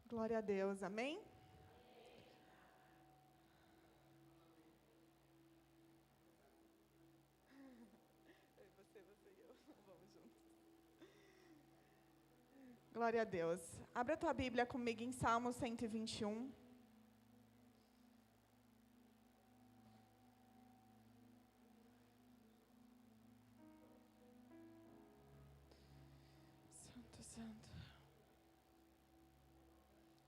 Glória a Deus, amém? Você e eu, vamos juntos. Glória a Deus. Abra a tua Bíblia comigo em Salmo 121. Santo.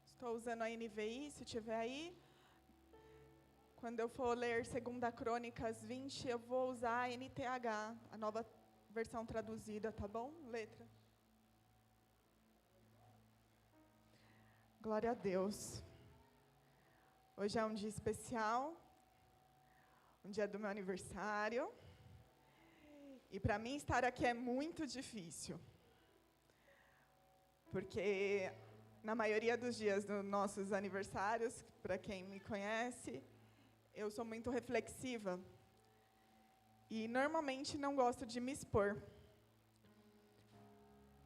Estou usando a NVI, se tiver aí. Quando eu for ler 2 Crônicas 20, eu vou usar a NTH, a nova versão traduzida, tá bom? Letra. Glória a Deus. Hoje é um dia especial, um dia do meu aniversário. E para mim estar aqui é muito difícil. Porque na maioria dos dias dos nossos aniversários, para quem me conhece, eu sou muito reflexiva. E normalmente não gosto de me expor.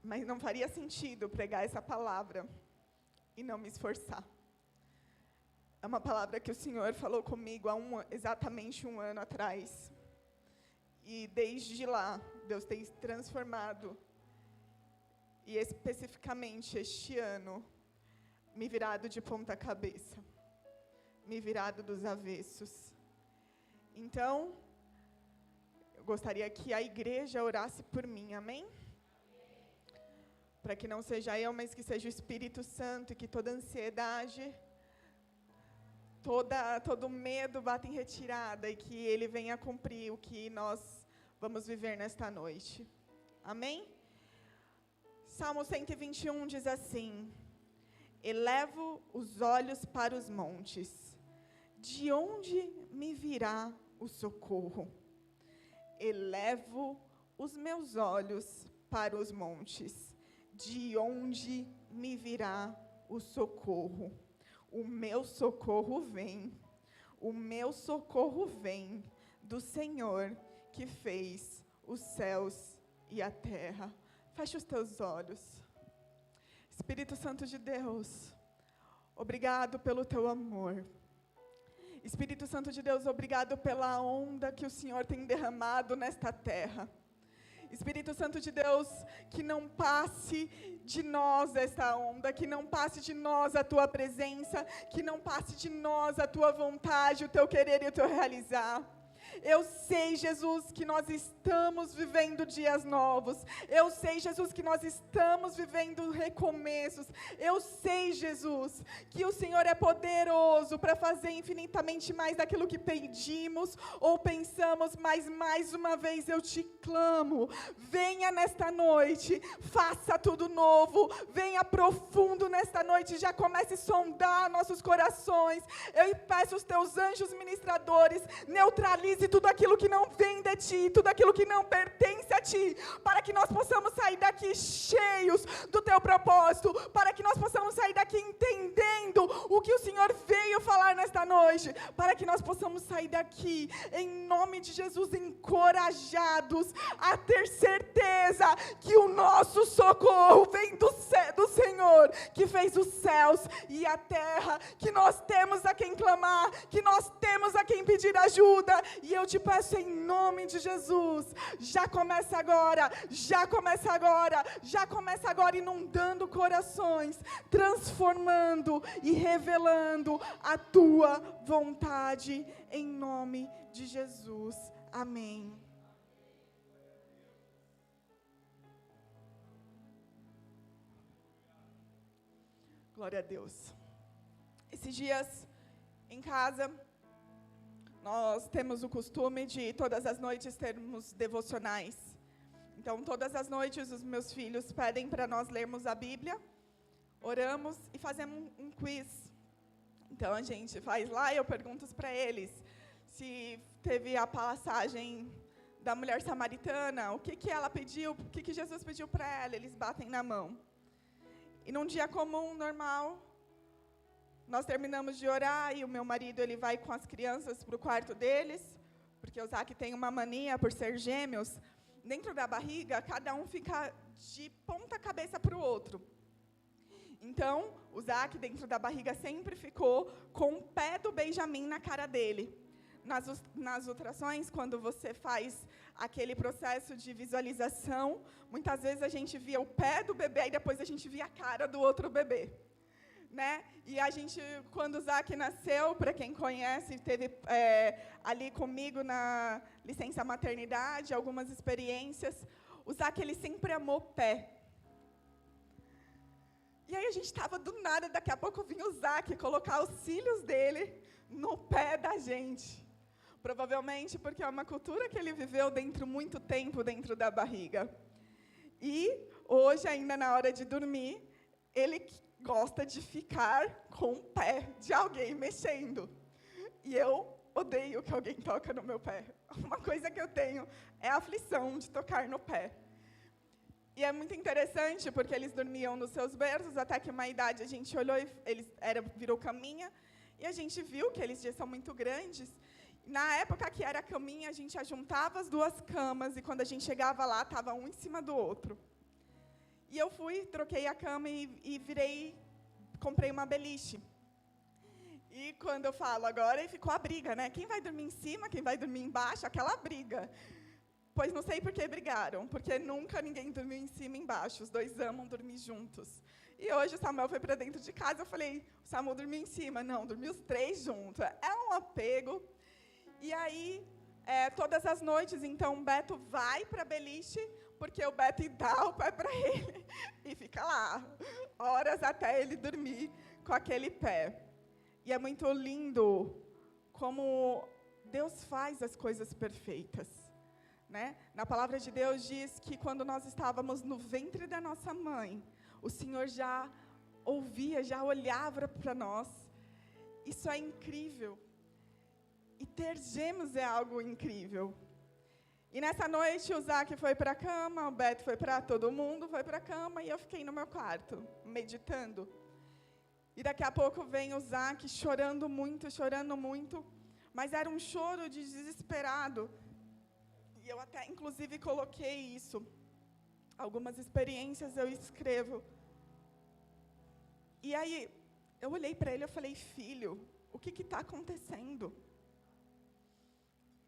Mas não faria sentido pregar essa palavra e não me esforçar. É uma palavra que o Senhor falou comigo há exatamente um ano atrás. E desde lá, Deus tem se transformado. E especificamente este ano, me virado de ponta cabeça. Me virado dos avessos. Então, eu gostaria que a igreja orasse por mim, amém? Para que não seja eu, mas que seja o Espírito Santo, e que toda ansiedade, todo medo bata em retirada, e que Ele venha cumprir o que nós vamos viver nesta noite. Amém? Salmo 121 diz assim: elevo os olhos para os montes, de onde me virá o socorro? Elevo os meus olhos para os montes, de onde me virá o socorro? O meu socorro vem do Senhor que fez os céus e a terra. Feche os teus olhos. Espírito Santo de Deus, obrigado pelo teu amor. Espírito Santo de Deus, obrigado pela onda que o Senhor tem derramado nesta terra. Espírito Santo de Deus, que não passe de nós esta onda, que não passe de nós a tua presença, que não passe de nós a tua vontade, o teu querer e o teu realizar. Eu sei, Jesus, que nós estamos vivendo dias novos. Eu sei, Jesus, que nós estamos vivendo recomeços. Eu sei, Jesus, que o Senhor é poderoso para fazer infinitamente mais daquilo que pedimos ou pensamos, mas mais uma vez eu te clamo. Venha nesta noite, faça tudo novo, venha profundo nesta noite, já comece a sondar nossos corações. Eu peço os teus anjos ministradores, neutralize tudo aquilo que não vem de ti, tudo aquilo que não pertence a ti, para que nós possamos sair daqui cheios do teu propósito, para que nós possamos sair daqui entendendo o que o Senhor veio falar nesta noite, para que nós possamos sair daqui, em nome de Jesus, encorajados a ter certeza que o nosso socorro vem do Senhor, que fez os céus e a terra, que nós temos a quem clamar, que nós temos a quem pedir ajuda. E eu te peço em nome de Jesus, já começa agora, inundando corações, transformando e revelando a tua vontade, em nome de Jesus. Amém. Glória a Deus. Esses dias, em casa, nós temos o costume de todas as noites termos devocionais. Então, todas as noites os meus filhos pedem para nós lermos a Bíblia, oramos e fazemos um quiz. Então, a gente faz lá e eu pergunto para eles se teve a passagem da mulher samaritana, o que ela pediu, o que Jesus pediu para ela, eles batem na mão. E num dia comum, normal, nós terminamos de orar e o meu marido ele vai com as crianças para o quarto deles, porque o Zac tem uma mania por ser gêmeos. Dentro da barriga, cada um fica de ponta cabeça para o outro. Então, o Zac, dentro da barriga, sempre ficou com o pé do Benjamim na cara dele. Nas ultrações, quando você faz aquele processo de visualização, muitas vezes a gente via o pé do bebê e depois a gente via a cara do outro bebê. Né? E a gente, quando o Zac nasceu, para quem conhece, teve ali comigo na licença maternidade, algumas experiências, o Zac, ele sempre amou pé. E aí a gente estava do nada, daqui a pouco vinha o Zac colocar os cílios dele no pé da gente. Provavelmente porque é uma cultura que ele viveu muito tempo dentro da barriga. E hoje, ainda na hora de dormir, ele gosta de ficar com o pé de alguém mexendo. E eu odeio que alguém toque no meu pé. Uma coisa que eu tenho é a aflição de tocar no pé. E é muito interessante, porque eles dormiam nos seus berços, até que uma idade a gente olhou, virou caminha, e a gente viu que eles já são muito grandes. Na época que era caminha, a gente ajuntava as duas camas, e quando a gente chegava lá, estava um em cima do outro. E eu fui, troquei a cama e comprei uma beliche. E quando eu falo agora, ficou a briga, né? Quem vai dormir em cima, quem vai dormir embaixo, aquela briga. Pois não sei por que brigaram, porque nunca ninguém dormiu em cima e embaixo, os dois amam dormir juntos. E hoje o Samuel foi para dentro de casa, eu falei, o Samuel dormiu em cima. Não, dormiu os três juntos. É um apego. E aí, todas as noites, então, o Beto vai para a beliche, porque o Beto dá o pé para ele, e fica lá, horas até ele dormir com aquele pé. E é muito lindo como Deus faz as coisas perfeitas. Né? Na palavra de Deus diz que quando nós estávamos no ventre da nossa mãe, o Senhor já ouvia, já olhava para nós. Isso é incrível. E ter gêmeos é algo incrível. E nessa noite o Zac foi para a cama, o Beto foi para todo mundo, foi para a cama, e eu fiquei no meu quarto, meditando. E daqui a pouco vem o Zac chorando muito, mas era um choro de desesperado. E eu até, inclusive, coloquei isso. Algumas experiências eu escrevo. E aí, eu olhei para ele e falei, filho, o que está acontecendo?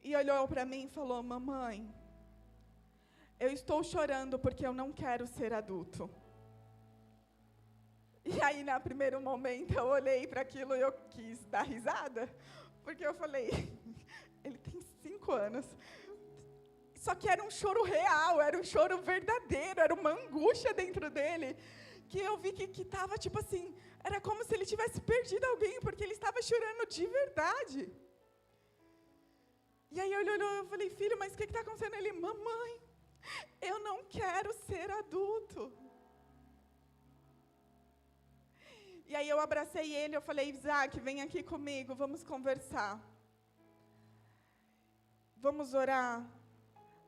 E olhou para mim e falou, mamãe, eu estou chorando porque eu não quero ser adulto. E aí, no primeiro momento, eu olhei para aquilo e eu quis dar risada, porque eu falei, ele tem 5 anos. Só que era um choro real, era um choro verdadeiro, era uma angústia dentro dele, que eu vi que estava tipo assim, era como se ele tivesse perdido alguém, porque ele estava chorando de verdade. E aí ele olhou, eu falei, filho, mas o que está acontecendo? Ele, mamãe, eu não quero ser adulto. E aí eu abracei ele, eu falei, Zac, vem aqui comigo, vamos conversar. Vamos orar.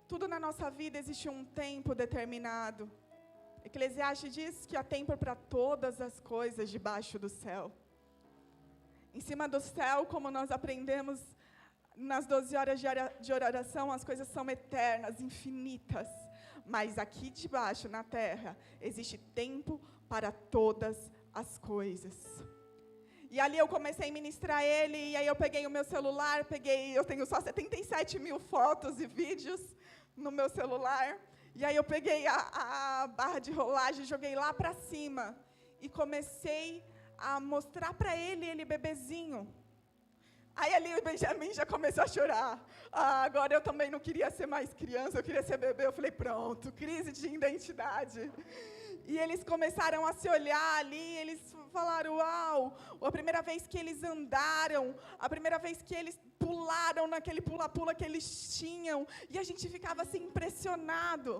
Tudo na nossa vida existe um tempo determinado. Eclesiastes diz que há tempo para todas as coisas debaixo do céu. Em cima do céu, como nós aprendemos nas 12 horas de oração, as coisas são eternas, infinitas. Mas aqui debaixo, na terra, existe tempo para todas as coisas. E ali eu comecei a ministrar ele, e aí eu peguei o meu celular, eu tenho só 77.000 fotos e vídeos no meu celular, e aí eu peguei a barra de rolagem, joguei lá para cima, e comecei a mostrar para ele bebezinho. Aí ali o Benjamin já começou a chorar. Agora eu também não queria ser mais criança, eu queria ser bebê. Eu falei, pronto, crise de identidade. E eles começaram a se olhar ali, eles falaram, uau, a primeira vez que eles andaram, a primeira vez que eles pularam naquele pula-pula que eles tinham, e a gente ficava assim impressionado.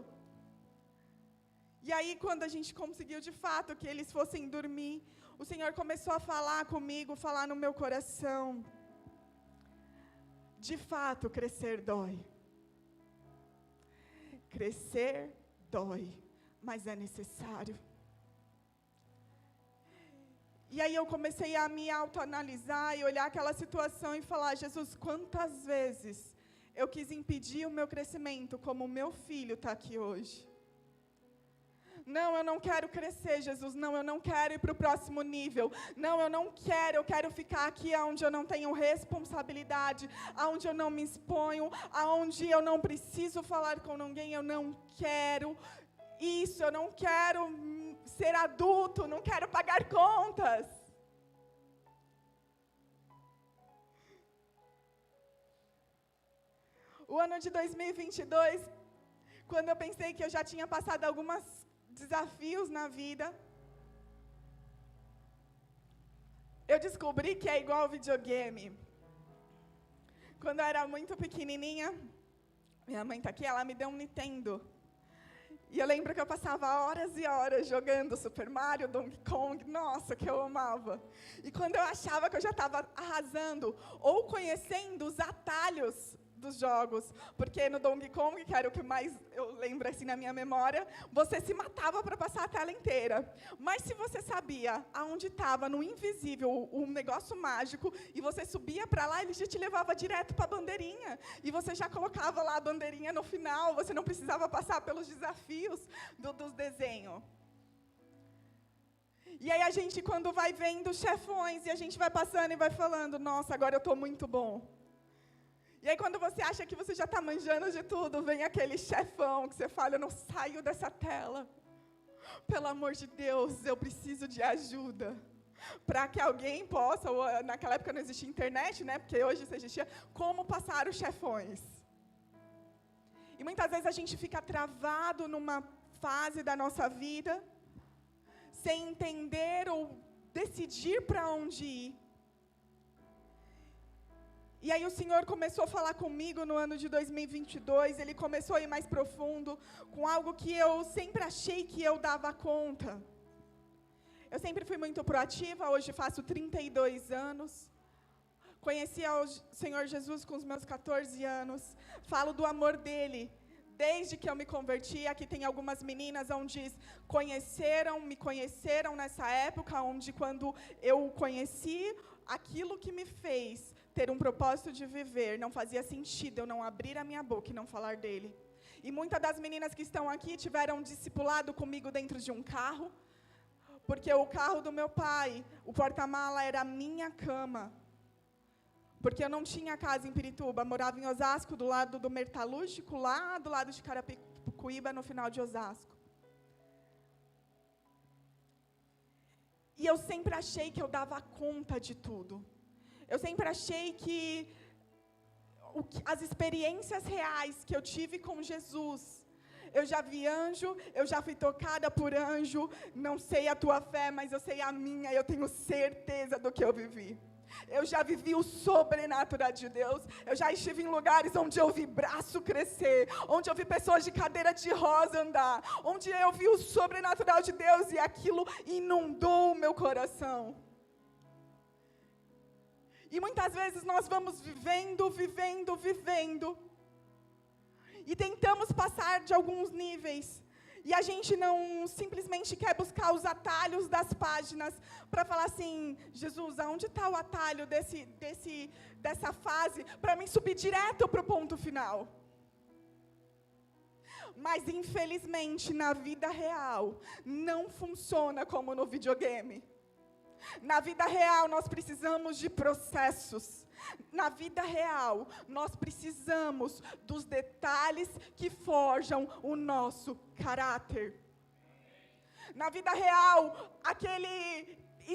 E aí, quando a gente conseguiu de fato que eles fossem dormir, o Senhor começou a falar comigo, falar no meu coração. De fato, crescer dói. Crescer dói, mas é necessário. E aí eu comecei a me autoanalisar e olhar aquela situação e falar, Jesus, quantas vezes eu quis impedir o meu crescimento, como o meu filho está aqui hoje. Não, eu não quero crescer, Jesus. Não, eu não quero ir para o próximo nível. Não, eu não quero. Eu quero ficar aqui onde eu não tenho responsabilidade, onde eu não me exponho, onde eu não preciso falar com ninguém. Eu não quero isso. Eu não quero ser adulto. Não quero pagar contas. O ano de 2022, quando eu pensei que eu já tinha passado alguns desafios na vida, eu descobri que é igual ao videogame. Quando eu era muito pequenininha, minha mãe está aqui, ela me deu um Nintendo. E eu lembro que eu passava horas e horas jogando Super Mario, Donkey Kong, nossa, que eu amava. E quando eu achava que eu já estava arrasando, ou conhecendo os atalhos dos jogos, porque no Donkey Kong, que era o que mais eu lembro assim na minha memória, você se matava para passar a tela inteira. Mas se você sabia aonde estava, no invisível, um negócio mágico, e você subia para lá, ele já te levava direto para a bandeirinha, e você já colocava lá a bandeirinha no final, você não precisava passar pelos desafios dos desenhos. E aí a gente, quando vai vendo chefões, e a gente vai passando e vai falando, nossa, agora eu estou muito bom. E aí quando você acha que você já está manjando de tudo, vem aquele chefão que você fala, eu não saio dessa tela. Pelo amor de Deus, eu preciso de ajuda. Para que alguém possa, ou naquela época não existia internet, né? Porque hoje isso existia, como passar os chefões. E muitas vezes a gente fica travado numa fase da nossa vida, sem entender ou decidir para onde ir. E aí o Senhor começou a falar comigo no ano de 2022, Ele começou a ir mais profundo, com algo que eu sempre achei que eu dava conta. Eu sempre fui muito proativa, hoje faço 32 anos. Conheci o Senhor Jesus com os meus 14 anos. Falo do amor dEle, desde que eu me converti. Aqui tem algumas meninas onde me conheceram nessa época, onde quando eu o conheci, aquilo que me fez ter um propósito de viver, não fazia sentido eu não abrir a minha boca e não falar dele. E muitas das meninas que estão aqui tiveram discipulado comigo dentro de um carro, porque o carro do meu pai, o porta-mala era a minha cama. Porque eu não tinha casa em Pirituba, morava em Osasco, do lado do metalúrgico, lá do lado de Carapicuíba, no final de Osasco. E eu sempre achei que eu dava conta de tudo. Eu sempre achei que as experiências reais que eu tive com Jesus, eu já vi anjo, eu já fui tocada por anjo, não sei a tua fé, mas eu sei a minha, eu tenho certeza do que eu vivi. Eu já vivi o sobrenatural de Deus. Eu já estive em lugares onde eu vi braço crescer, onde eu vi pessoas de cadeira de rosa andar, onde eu vi o sobrenatural de Deus e aquilo inundou o meu coração. E muitas vezes nós vamos vivendo, e tentamos passar de alguns níveis, e a gente não simplesmente quer buscar os atalhos das páginas, para falar assim, Jesus, aonde está o atalho dessa fase, para mim subir direto para o ponto final? Mas infelizmente na vida real, não funciona como no videogame. Na vida real, nós precisamos de processos. Na vida real, nós precisamos dos detalhes que forjam o nosso caráter. Na vida real, aquele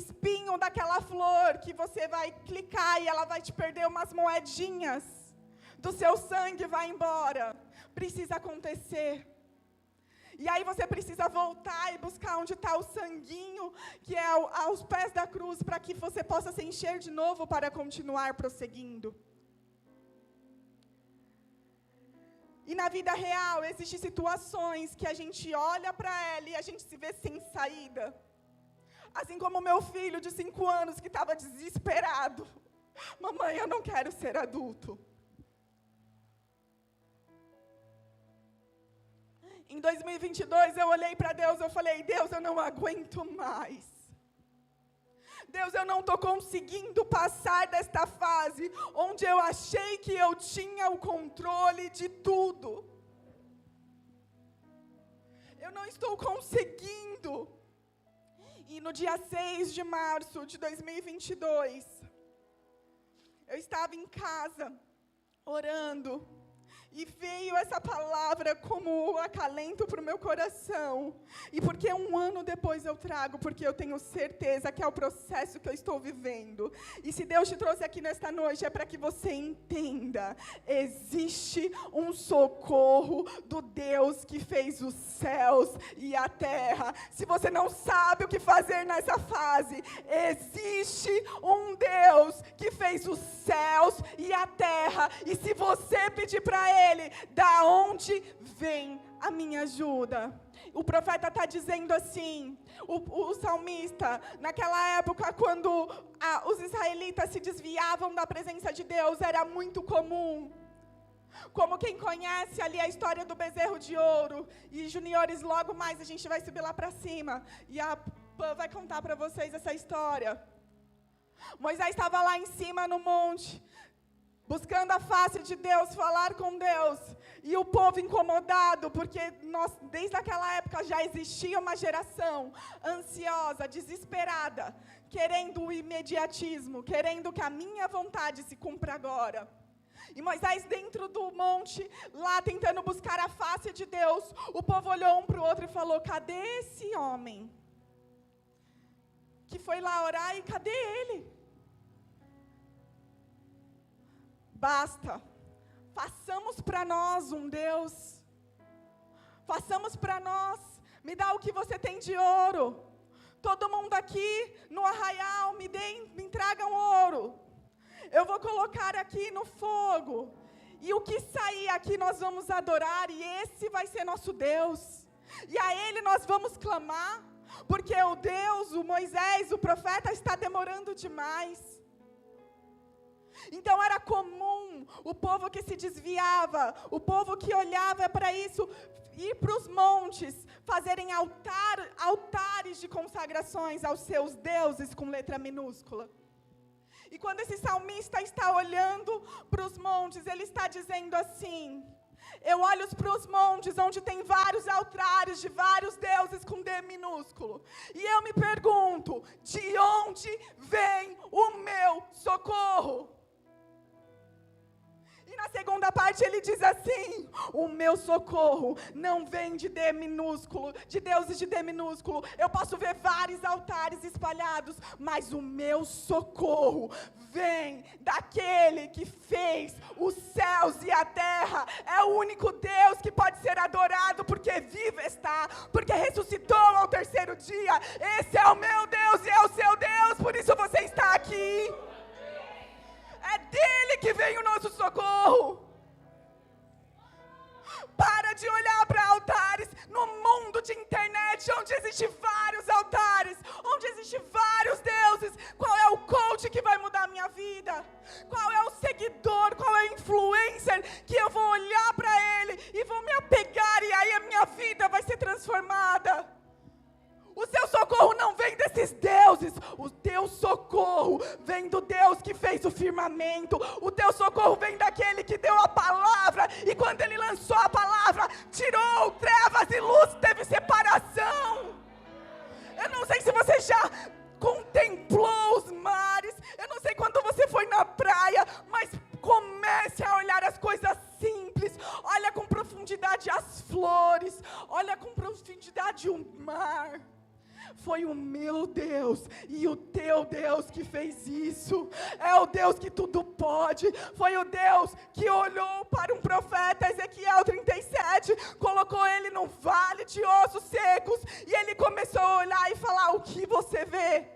espinho daquela flor que você vai clicar e ela vai te perder umas moedinhas do seu sangue, vai embora. Precisa acontecer. E aí você precisa voltar e buscar onde está o sanguinho, que é aos pés da cruz, para que você possa se encher de novo para continuar prosseguindo. E na vida real, existem situações que a gente olha para ela e a gente se vê sem saída. Assim como meu filho de 5 anos que estava desesperado. Mamãe, eu não quero ser adulto. Em 2022, eu olhei para Deus, eu falei, Deus, eu não aguento mais. Deus, eu não estou conseguindo passar desta fase, onde eu achei que eu tinha o controle de tudo. Eu não estou conseguindo. E no dia 6 de março de 2022, eu estava em casa, orando, e veio essa palavra como acalento para o meu coração. E porque um ano depois eu trago, porque eu tenho certeza que é o processo que eu estou vivendo. E se Deus te trouxe aqui nesta noite, é para que você entenda: existe um socorro do Deus que fez os céus e a terra. Se você não sabe o que fazer nessa fase, existe um Deus que fez os céus e a terra. E se você pedir para Ele, da onde vem a minha ajuda? O profeta está dizendo assim, o salmista, naquela época, quando os israelitas se desviavam da presença de Deus, era muito comum. Como quem conhece ali a história do bezerro de ouro, e juniores, logo mais a gente vai subir lá para cima, e a Pã vai contar para vocês essa história. Moisés estava lá em cima no monte, buscando a face de Deus, falar com Deus, e o povo incomodado, porque desde aquela época já existia uma geração ansiosa, desesperada, querendo o imediatismo, querendo que a minha vontade se cumpra agora. E Moisés dentro do monte, lá tentando buscar a face de Deus, o povo olhou um para o outro e falou: cadê esse homem que foi lá orar, e cadê ele? Basta, façamos para nós um Deus, façamos para nós, me dá o que você tem de ouro, todo mundo aqui no arraial, me tragam ouro, eu vou colocar aqui no fogo, e o que sair aqui nós vamos adorar, e esse vai ser nosso Deus, e a Ele nós vamos clamar, porque o Deus, o Moisés, o profeta está demorando demais. Então era comum o povo que se desviava, o povo que olhava para isso, ir para os montes, fazerem altares de consagrações aos seus deuses com letra minúscula. E quando esse salmista está olhando para os montes, ele está dizendo assim: eu olho para os montes onde tem vários altares de vários deuses com D minúsculo, e eu me pergunto, de onde vem o meu socorro? E na segunda parte ele diz assim: o meu socorro não vem de D minúsculo, de deuses de D minúsculo. Eu posso ver vários altares espalhados, mas o meu socorro vem daquele que fez os céus e a terra. É o único Deus que pode ser adorado, porque vivo está, porque ressuscitou ao terceiro dia. Esse é o meu Deus e é o seu Deus, por isso você está aqui. É dele que vem o nosso socorro. Para de olhar para altares no mundo de internet, onde existem vários altares, onde existem vários deuses. Qual é o coach que vai mudar a minha vida? Qual é o seguidor, qual é o influencer que eu vou olhar para ele e vou me apegar, e aí a minha vida vai ser transformada? O seu socorro não vem desses deuses, o teu socorro vem do Deus que fez o firmamento, o teu socorro vem daquele que deu a palavra, e quando ele lançou a palavra, tirou trevas e luz, teve separação. Eu não sei se você já contemplou os mares, eu não sei quando você foi na praia, mas comece a olhar as coisas simples, olha com profundidade as flores, olha com profundidade o mar. Foi o meu Deus e o teu Deus que fez isso. É o Deus que tudo pode. Foi o Deus que olhou para um profeta, Ezequiel 37, colocou ele num vale de ossos secos, e ele começou a olhar e falar: o que você vê?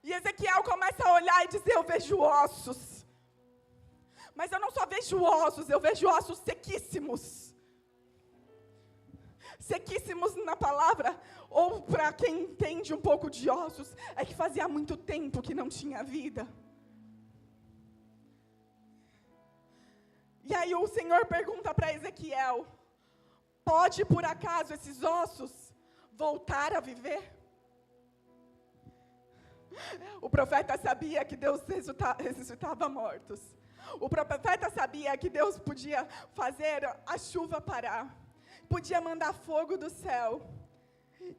E Ezequiel começa a olhar e dizer: eu vejo ossos. Mas eu não só vejo ossos, eu vejo ossos sequíssimos. Sequíssimos na palavra, ou para quem entende um pouco de ossos, é que fazia muito tempo que não tinha vida. E aí o Senhor pergunta para Ezequiel: pode por acaso esses ossos voltar a viver? O profeta sabia que Deus ressuscitava mortos. O profeta sabia que Deus podia fazer a chuva parar, podia mandar fogo do céu.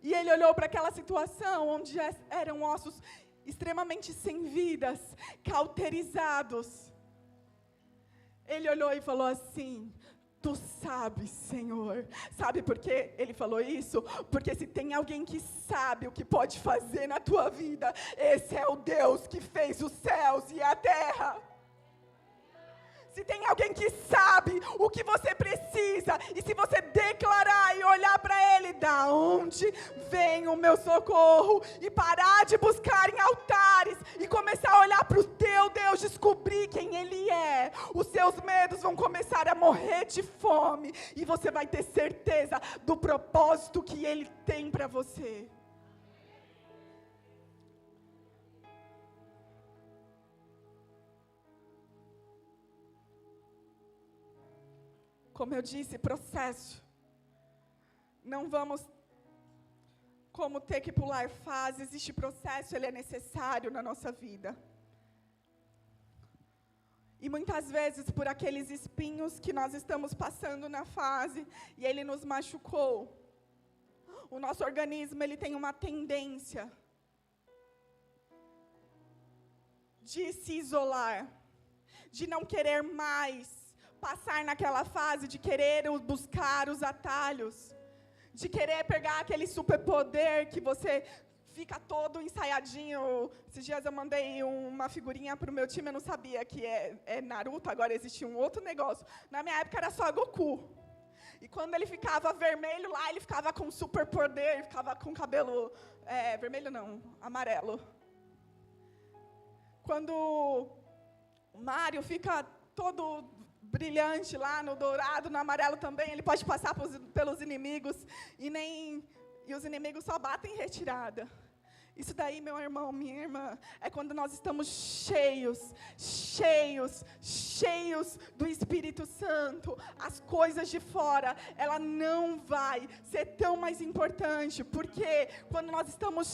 E ele olhou para aquela situação onde eram ossos extremamente sem vidas, cauterizados. Ele olhou e falou assim: tu sabes, Senhor. Sabe por que ele falou isso? Porque se tem alguém que sabe o que pode fazer na tua vida, esse é o Deus que fez os céus e a terra. Se tem alguém que sabe o que você precisa, e se você declarar e olhar para Ele, da onde vem o meu socorro, e parar de buscar em altares, e começar a olhar para o teu Deus, descobrir quem Ele é, os seus medos vão começar a morrer de fome, e você vai ter certeza do propósito que Ele tem para você. Como eu disse, processo. Não vamos como ter que pular fase. Existe processo, ele é necessário na nossa vida. E muitas vezes por aqueles espinhos que nós estamos passando na fase, e ele nos machucou. O nosso organismo, ele tem uma tendência de se isolar, de não querer mais passar naquela fase, de querer buscar os atalhos, de querer pegar aquele superpoder que você fica todo ensaiadinho. Esses dias eu mandei uma figurinha para o meu time, eu não sabia que é Naruto, agora existe um outro negócio. Na minha época era só Goku. E quando ele ficava vermelho lá, ele ficava com superpoder, ficava com cabelo, vermelho não, amarelo. Quando o Mario fica todo brilhante lá no dourado, no amarelo também, ele pode passar pelos inimigos e os inimigos só batem em retirada. Isso daí, meu irmão, minha irmã, é quando nós estamos cheios do Espírito Santo. As coisas de fora, ela não vai ser tão mais importante, porque quando nós estamos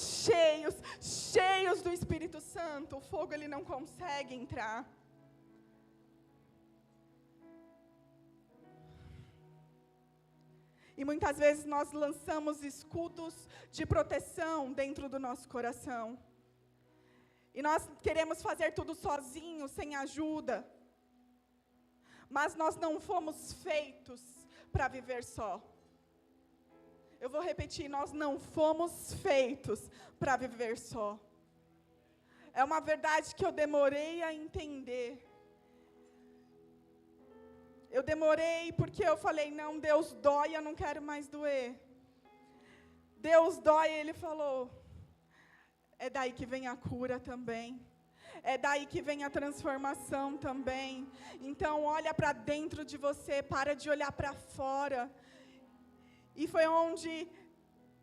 cheios do Espírito Santo, o fogo ele não consegue entrar. E muitas vezes nós lançamos escudos de proteção dentro do nosso coração. E nós queremos fazer tudo sozinhos, sem ajuda. Mas nós não fomos feitos para viver só. Eu vou repetir, nós não fomos feitos para viver só. É uma verdade que eu demorei a entender. Eu demorei porque eu falei, não, Deus dói, eu não quero mais doer. Deus dói, Ele falou, é daí que vem a cura também. É daí que vem a transformação também. Então olha para dentro de você, para de olhar para fora. E foi onde,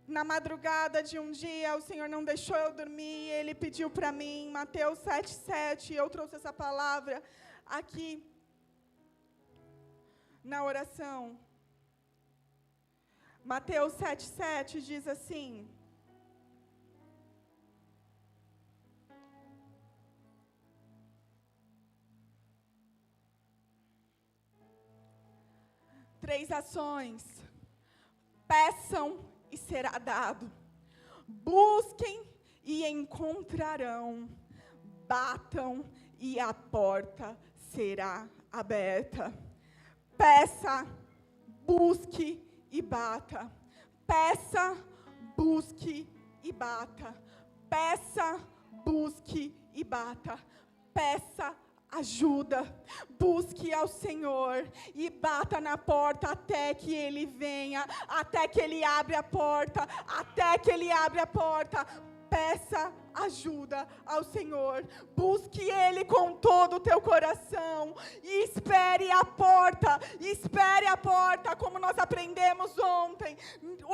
na madrugada de um dia, o Senhor não deixou eu dormir, Ele pediu para mim, Mateus 7:7, eu trouxe essa palavra aqui na oração. Mateus 7:7 diz assim: três ações. Peçam e será dado. Busquem e encontrarão. Batam e a porta será aberta. Peça, busque e bata. Peça, busque e bata. Peça, busque e bata. Peça ajuda. Busque ao Senhor e bata na porta até que Ele venha, até que Ele abra a porta, até que Ele abra a porta. Peça ajuda ao Senhor, busque Ele com todo o teu coração, e espere a porta, como nós aprendemos ontem,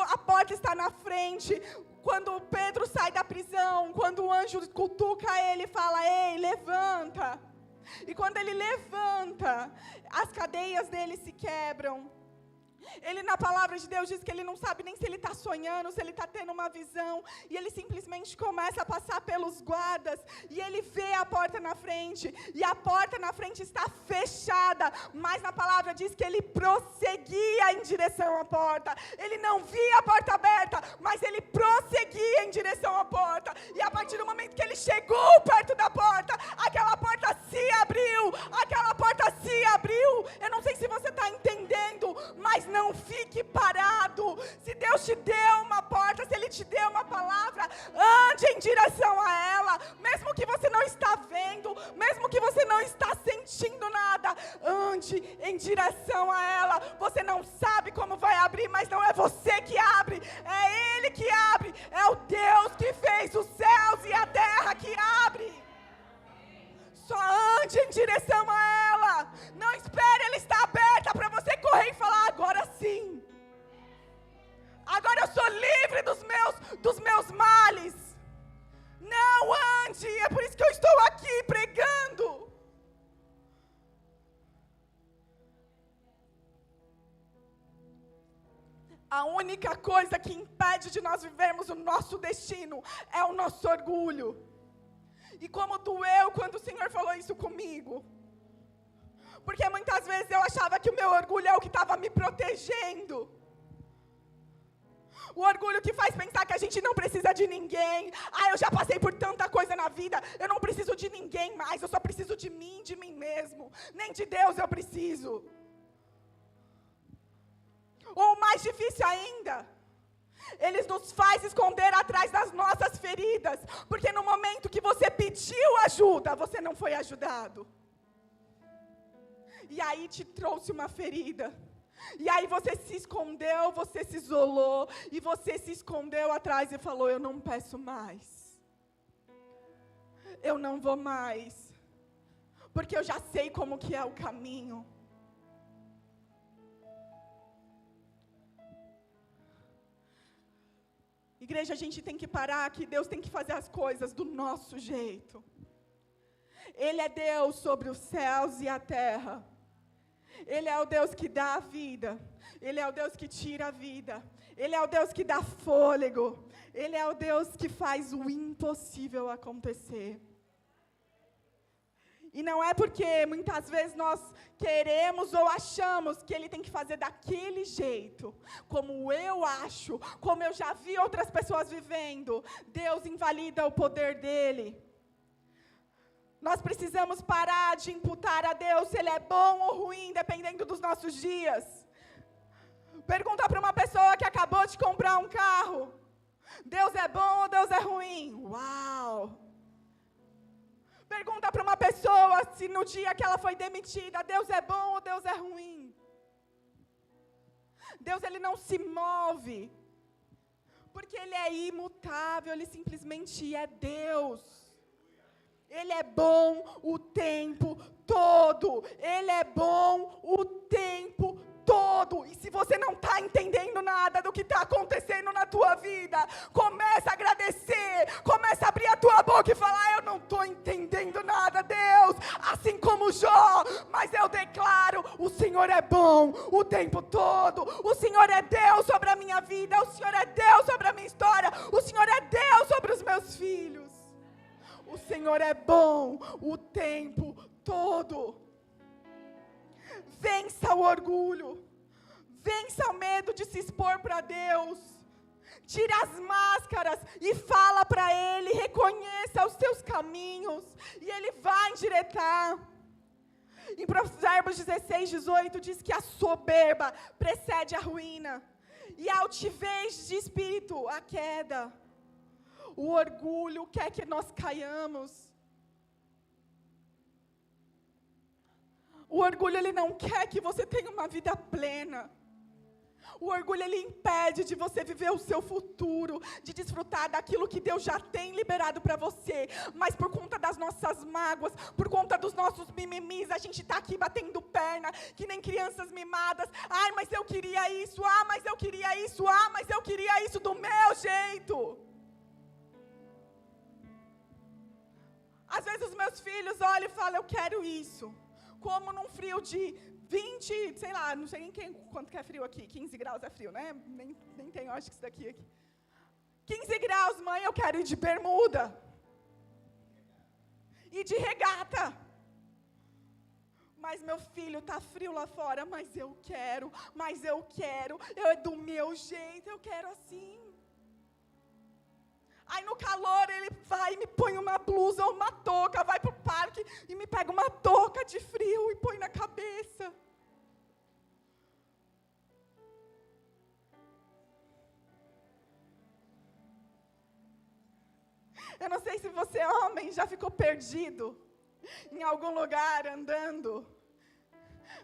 a porta está na frente. Quando Pedro sai da prisão, quando o anjo cutuca ele e fala, ei, levanta, e quando ele levanta, as cadeias dele se quebram, Ele, na palavra de Deus, diz que ele não sabe nem se ele está sonhando, se ele está tendo uma visão. E ele simplesmente começa a passar pelos guardas. E ele vê a porta na frente. E a porta na frente está fechada. Mas na palavra diz que ele prosseguia em direção à porta. Ele não via a porta aberta, mas ele prosseguia em direção à porta. E a partir do momento que ele chegou perto da porta, aquela porta se abriu. Aquela porta se abriu. Eu não sei se você está entendendo, mas não fique parado. Se Deus te deu uma porta, se Ele te deu uma palavra, ande em direção a ela. Mesmo que você não está vendo, mesmo que você não está sentindo nada, ande em direção a ela. Você não sabe como vai abrir, mas não é você que abre, é Ele que abre. É o Deus que fez os céus e a terra que abre. Só ande em direção a ela. Não espere ela estar aberta para você correr e falar: agora sim. Agora eu sou livre dos meus males. Não ande. É por isso que eu estou aqui pregando. A única coisa que impede de nós vivermos o nosso destino é o nosso orgulho. E como doeu quando o Senhor falou isso comigo. Porque muitas vezes eu achava que o meu orgulho é o que estava me protegendo. O orgulho que faz pensar que a gente não precisa de ninguém. Eu já passei por tanta coisa na vida, eu não preciso de ninguém mais, eu só preciso de mim mesmo. Nem de Deus eu preciso. Ou mais difícil ainda, eles nos fazem esconder atrás das nossas feridas, porque no momento que você pediu ajuda, você não foi ajudado. E aí te trouxe uma ferida. E aí você se escondeu, você se isolou, e você se escondeu atrás e falou: eu não peço mais. Eu não vou mais. Porque eu já sei como que é o caminho. Igreja, a gente tem que parar que Deus tem que fazer as coisas do nosso jeito. Ele é Deus sobre os céus e a terra. Ele é o Deus que dá a vida. Ele é o Deus que tira a vida. Ele é o Deus que dá fôlego. Ele é o Deus que faz o impossível acontecer. E não é porque muitas vezes nós queremos ou achamos que Ele tem que fazer daquele jeito, como eu acho, como eu já vi outras pessoas vivendo. Deus invalida o poder dEle. Nós precisamos parar de imputar a Deus se Ele é bom ou ruim, dependendo dos nossos dias. Pergunta para uma pessoa que acabou de comprar um carro: Deus é bom ou Deus é ruim? Uau! Pergunta para uma pessoa se no dia que ela foi demitida, Deus é bom ou Deus é ruim? Deus, Ele não se move, porque Ele é imutável, Ele simplesmente é Deus. Ele é bom o tempo todo. Ele é bom o tempo todo. E se você não está entendendo nada do que está acontecendo na tua vida, começa a agradecer, começa a abrir a tua boca e falar: eu não estou entendendo nada, Deus, assim como Jó, mas eu declaro: o Senhor é bom o tempo todo. O Senhor é Deus sobre a minha vida, o Senhor é Deus sobre a minha história, o Senhor é Deus sobre os meus filhos. O Senhor é bom o tempo todo. Vença o orgulho. Vença o medo de se expor para Deus. Tire as máscaras e fala para Ele. Reconheça os seus caminhos e Ele vai endireitar. Em Provérbios 16:18 diz que a soberba precede a ruína e a altivez de espírito a queda. O orgulho quer que nós caiamos. O orgulho, ele não quer que você tenha uma vida plena. O orgulho, ele impede de você viver o seu futuro, de desfrutar daquilo que Deus já tem liberado para você. Mas por conta das nossas mágoas, por conta dos nossos mimimis, a gente está aqui batendo perna, que nem crianças mimadas. Ai, mas eu queria isso, mas eu queria isso, mas eu queria isso do meu jeito. Às vezes os meus filhos olham e falam: eu quero isso. Como num frio de 20, sei lá, não sei nem quanto que é frio aqui. 15 graus é frio, né? Nem tenho, acho que isso daqui aqui. 15 graus, mãe, eu quero ir de bermuda. E de regata. Mas meu filho, tá frio lá fora, mas eu quero, é do meu jeito, eu quero assim. Aí no calor ele vai e me põe uma blusa ou uma touca, vai pro parque e me pega uma touca de frio e põe na cabeça. Eu não sei se você, homem, já ficou perdido em algum lugar andando.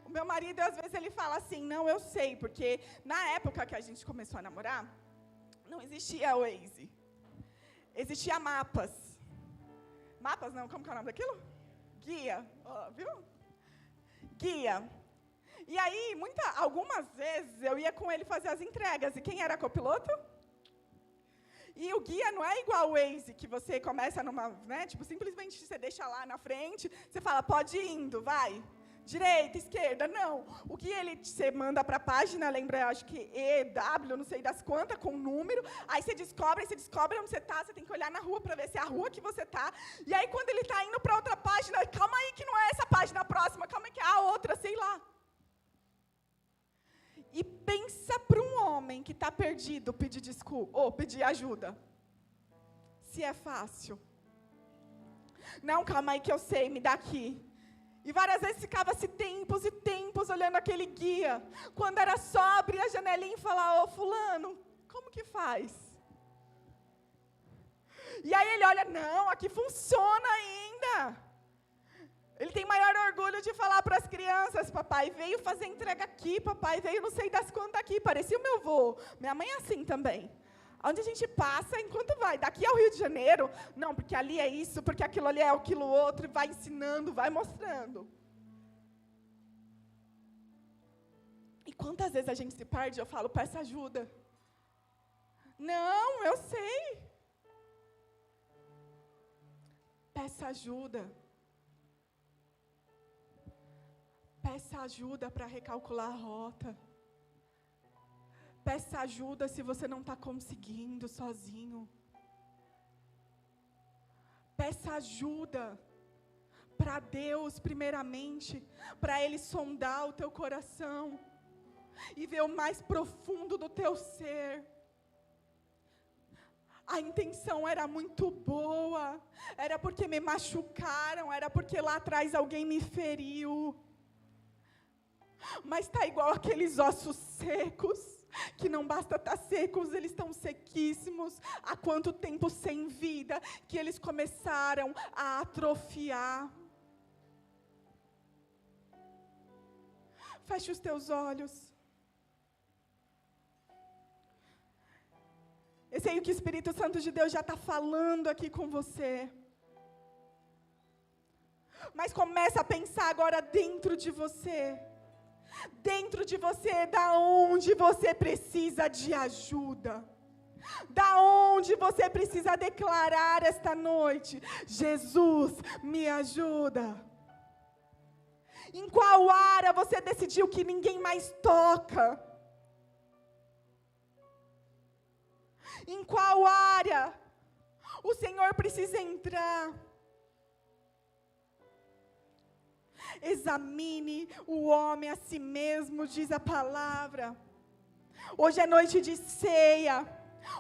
O meu marido, às vezes, ele fala assim, não, eu sei, porque na época que a gente começou a namorar, não existia Waze. Existia mapas. Mapas não, como que é o nome daquilo? Guia, viu? Guia. E aí, algumas vezes, eu ia com ele fazer as entregas. E quem era copiloto? E o guia não é igual ao Waze, que você começa numa, né, tipo, simplesmente você deixa lá na frente, você fala, pode ir indo, vai. Direita, esquerda, não. O guia, você manda para a página, lembra, acho que EW, não sei das quantas, com número, aí você descobre onde você está, você tem que olhar na rua para ver se é a rua que você está, e aí quando ele está indo para outra página, calma aí que não é essa página próxima, calma aí que é a outra, sei lá. E pensa para um homem que está perdido pedir desculpa, ou pedir ajuda. Se é fácil. Não, calma aí que eu sei, me dá aqui. E várias vezes ficava-se tempos e tempos olhando aquele guia. Quando era só abrir a janelinha e falar, ô fulano, como que faz? E aí ele olha, não, aqui funciona ainda. Ele tem maior orgulho de falar para as crianças, papai veio fazer entrega aqui, papai veio não sei das quantas aqui, parecia o meu avô. Minha mãe é assim também. Onde a gente passa, enquanto vai, daqui ao Rio de Janeiro, não, porque ali é isso, porque aquilo ali é aquilo outro, e vai ensinando, vai mostrando. E quantas vezes a gente se perde, eu falo, peça ajuda. Não, eu sei. Peça ajuda. Peça ajuda para recalcular a rota. Peça ajuda se você não está conseguindo sozinho. Peça ajuda para Deus, primeiramente, para Ele sondar o teu coração e ver o mais profundo do teu ser. A intenção era muito boa, era porque me machucaram, era porque lá atrás alguém me feriu. Mas está igual aqueles ossos secos, que não basta estar secos, eles estão sequíssimos. Há quanto tempo sem vida, que eles começaram a atrofiar. Feche os teus olhos. Eu sei que o Espírito Santo de Deus já está falando aqui com você. Mas começa a pensar agora dentro de você. Dentro de você, da onde você precisa de ajuda. Da onde você precisa declarar esta noite, Jesus, me ajuda. Em qual área você decidiu que ninguém mais toca? Em qual área o Senhor precisa entrar? Examine o homem a si mesmo, diz a palavra. Hoje é noite de ceia.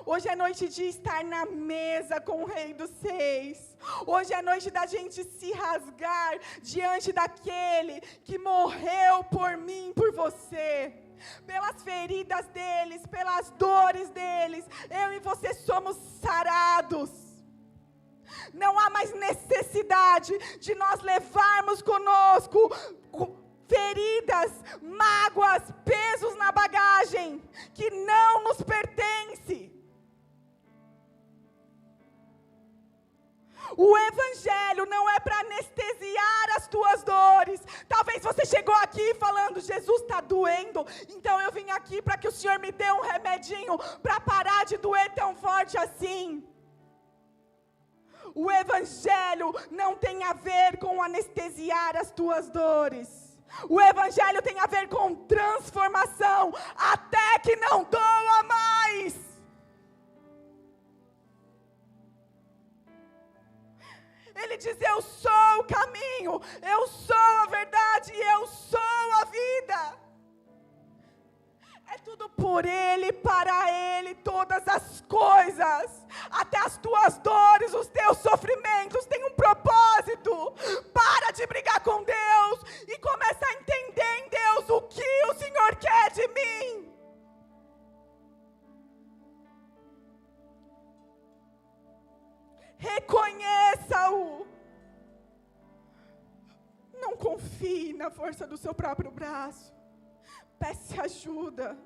Hoje é noite de estar na mesa com o Rei dos Reis. Hoje é noite da gente se rasgar diante daquele que morreu por mim, por você. Pelas feridas deles, pelas dores deles, eu e você somos sarados. Não há mais necessidade de nós levarmos conosco feridas, mágoas, pesos na bagagem que não nos pertence. O Evangelho não é para anestesiar as tuas dores. Talvez você chegou aqui falando, Jesus está doendo, então eu vim aqui para que o Senhor me dê um remedinho para parar de doer tão forte assim. O Evangelho não tem a ver com anestesiar as tuas dores. O Evangelho tem a ver com transformação, até que não doa mais. Ele diz: eu sou o caminho, eu sou a verdade, eu sou a vida. É tudo por Ele, para Ele, todas as coisas, até as tuas dores, os teus sofrimentos, têm um propósito. Para de brigar com Deus e começa a entender em Deus o que o Senhor quer de mim. Reconheça-o. Não confie na força do seu próprio braço. Peça ajuda.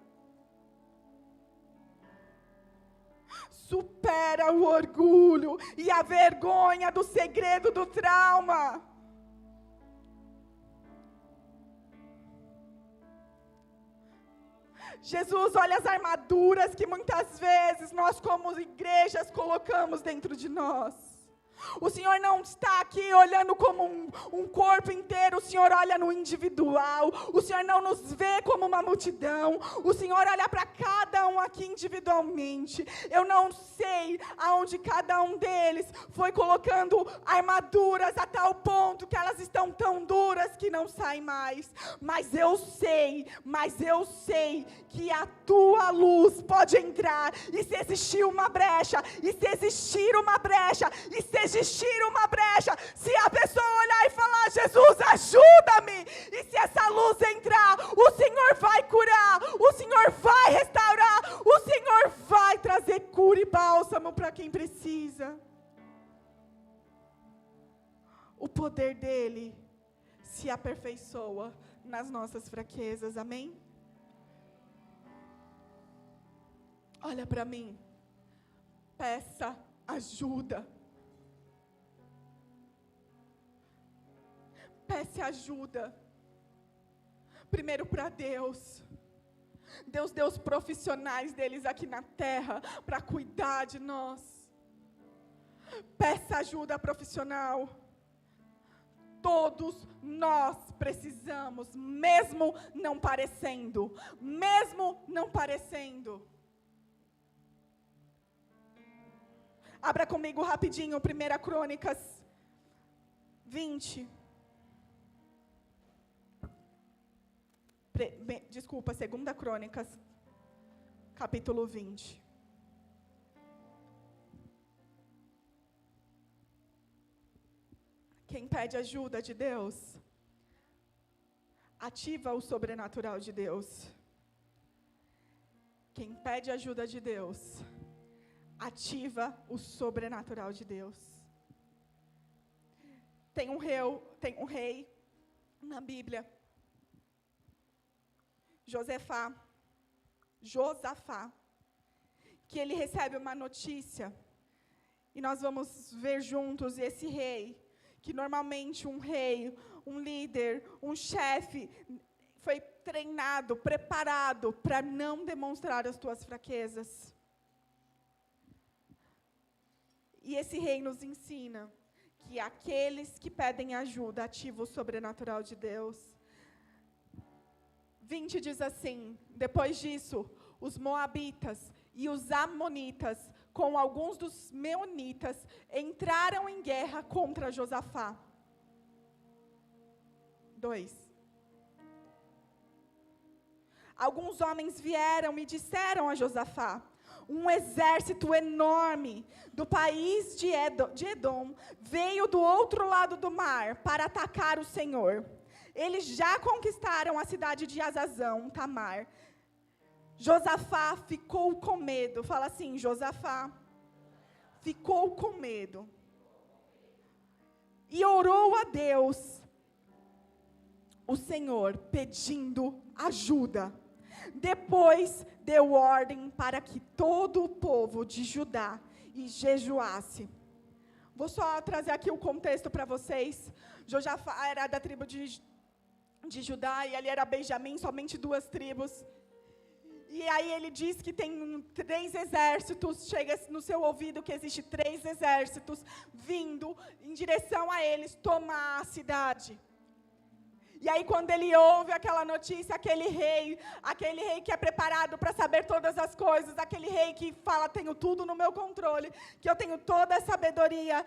Supera o orgulho e a vergonha do segredo do trauma. Jesus olha as armaduras que muitas vezes nós como igrejas colocamos dentro de nós. O Senhor não está aqui olhando como um corpo inteiro, o Senhor olha no individual, o Senhor não nos vê como uma multidão, o Senhor olha para cada um aqui individualmente. Eu não sei aonde cada um deles foi colocando armaduras a tal ponto que elas estão tão duras que não saem mais, mas eu sei que a tua luz pode entrar, e se existir uma brecha, se a pessoa olhar e falar: Jesus, ajuda-me, e se essa luz entrar, o Senhor vai curar, o Senhor vai restaurar, o Senhor vai trazer cura e bálsamo para quem precisa. O poder dele se aperfeiçoa nas nossas fraquezas, amém? Olha para mim, peça ajuda. Peça ajuda. Primeiro para Deus. Deus deu os profissionais deles aqui na terra para cuidar de nós. Peça ajuda profissional. Todos nós precisamos, mesmo não parecendo. Abra comigo rapidinho, 1 Crônicas 20. Desculpa, 2 Crônicas, capítulo 20. Quem pede ajuda de Deus, ativa o sobrenatural de Deus. Quem pede ajuda de Deus, ativa o sobrenatural de Deus. Tem um rei na Bíblia, Josafá, que ele recebe uma notícia, e nós vamos ver juntos esse rei, que normalmente um rei, um líder, um chefe, foi treinado, preparado para não demonstrar as tuas fraquezas. E esse rei nos ensina que aqueles que pedem ajuda ativam o sobrenatural de Deus. 20 diz assim: depois disso, os moabitas e os amonitas, com alguns dos meunitas, entraram em guerra contra Josafá. 2. Alguns homens vieram e disseram a Josafá: um exército enorme do país de Edom veio do outro lado do mar para atacar o Senhor. Eles já conquistaram a cidade de Azazão, Tamar. Josafá ficou com medo. Fala assim, Josafá ficou com medo. E orou a Deus, o Senhor, pedindo ajuda. Depois deu ordem para que todo o povo de Judá jejuasse. Vou só trazer aqui o contexto para vocês. Josafá era da tribo de Judá, e ali era Benjamim, somente 2 tribos. E aí ele diz que tem 3 exércitos, chega no seu ouvido que existe 3 exércitos vindo em direção a eles tomar a cidade. E aí, quando ele ouve aquela notícia, aquele rei que é preparado para saber todas as coisas, aquele rei que fala, tenho tudo no meu controle, que eu tenho toda a sabedoria,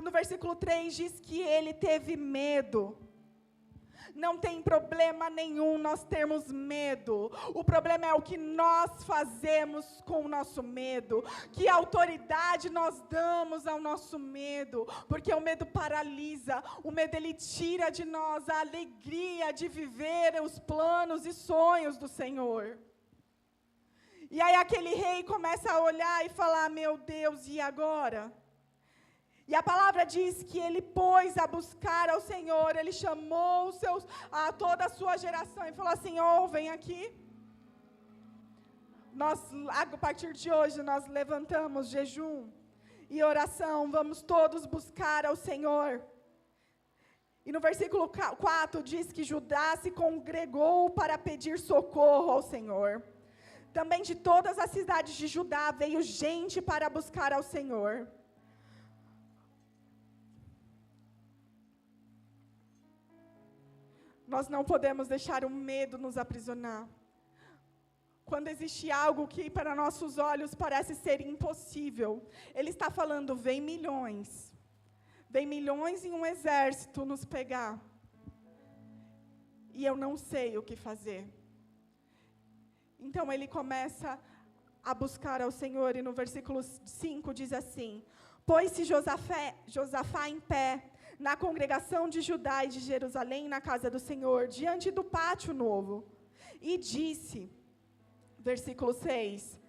no versículo 3 diz que ele teve medo. Não tem problema nenhum nós termos medo. O problema é o que nós fazemos com o nosso medo. Que autoridade nós damos ao nosso medo. Porque o medo paralisa. O medo, ele tira de nós a alegria de viver os planos e sonhos do Senhor. E aí aquele rei começa a olhar e falar, meu Deus, e agora? E a palavra diz que ele pôs a buscar ao Senhor, ele chamou toda a sua geração e falou assim, vem aqui. Nós, a partir de hoje, nós levantamos jejum e oração, vamos todos buscar ao Senhor. E no versículo 4 diz que Judá se congregou para pedir socorro ao Senhor. Também de todas as cidades de Judá veio gente para buscar ao Senhor. Nós não podemos deixar o medo nos aprisionar. Quando existe algo que para nossos olhos parece ser impossível, ele está falando, vem milhões em um exército nos pegar. E eu não sei o que fazer. Então ele começa a buscar ao Senhor, e no versículo 5 diz assim, pôs-se Josafá em pé, na congregação de Judá e de Jerusalém, na casa do Senhor, diante do pátio novo, e disse, versículo 6,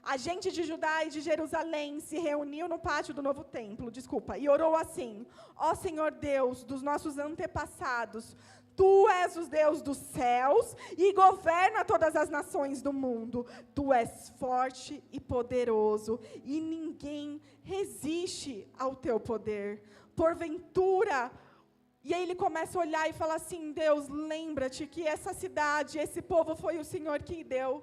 a gente de Judá e de Jerusalém se reuniu no pátio do novo templo, e orou assim, ó Senhor Deus dos nossos antepassados, Tu és o Deus dos céus e governa todas as nações do mundo. Tu és forte e poderoso e ninguém resiste ao teu poder. Porventura, e aí ele começa a olhar e fala assim, Deus, lembra-te que essa cidade, esse povo foi o Senhor que deu.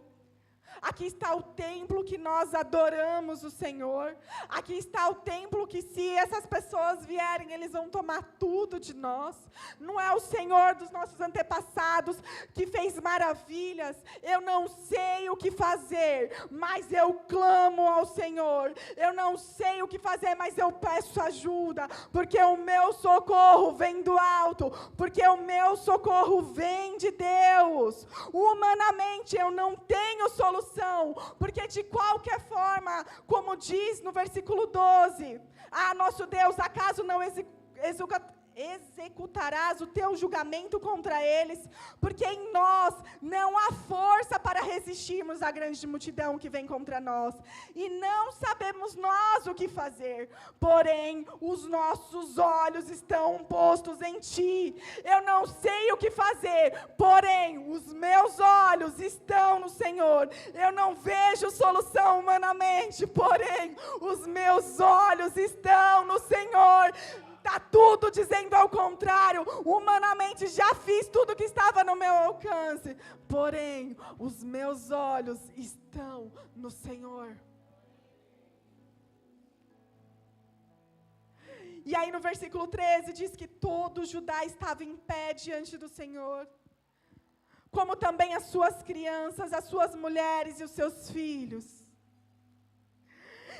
Aqui está o templo que nós adoramos o Senhor. Aqui está o templo que se essas pessoas vierem, eles vão tomar tudo de nós. Não é o Senhor dos nossos antepassados que fez maravilhas. Eu não sei o que fazer, mas eu clamo ao Senhor. Eu não sei o que fazer, mas eu peço ajuda. Porque o meu socorro vem do alto. Porque o meu socorro vem de Deus. Humanamente eu não tenho solução. Porque de qualquer forma, como diz no versículo 12, nosso Deus, acaso não executarás o teu julgamento contra eles, porque em nós não há força para resistirmos à grande multidão que vem contra nós, e não sabemos nós o que fazer, porém os nossos olhos estão postos em ti. Eu não sei o que fazer, porém os meus olhos estão no Senhor. Eu não vejo solução humanamente, porém os meus olhos estão no Senhor. Está tudo dizendo ao contrário. Humanamente já fiz tudo que estava no meu alcance. Porém, os meus olhos estão no Senhor. E aí no versículo 13 diz que todo Judá estava em pé diante do Senhor. Como também as suas crianças, as suas mulheres e os seus filhos.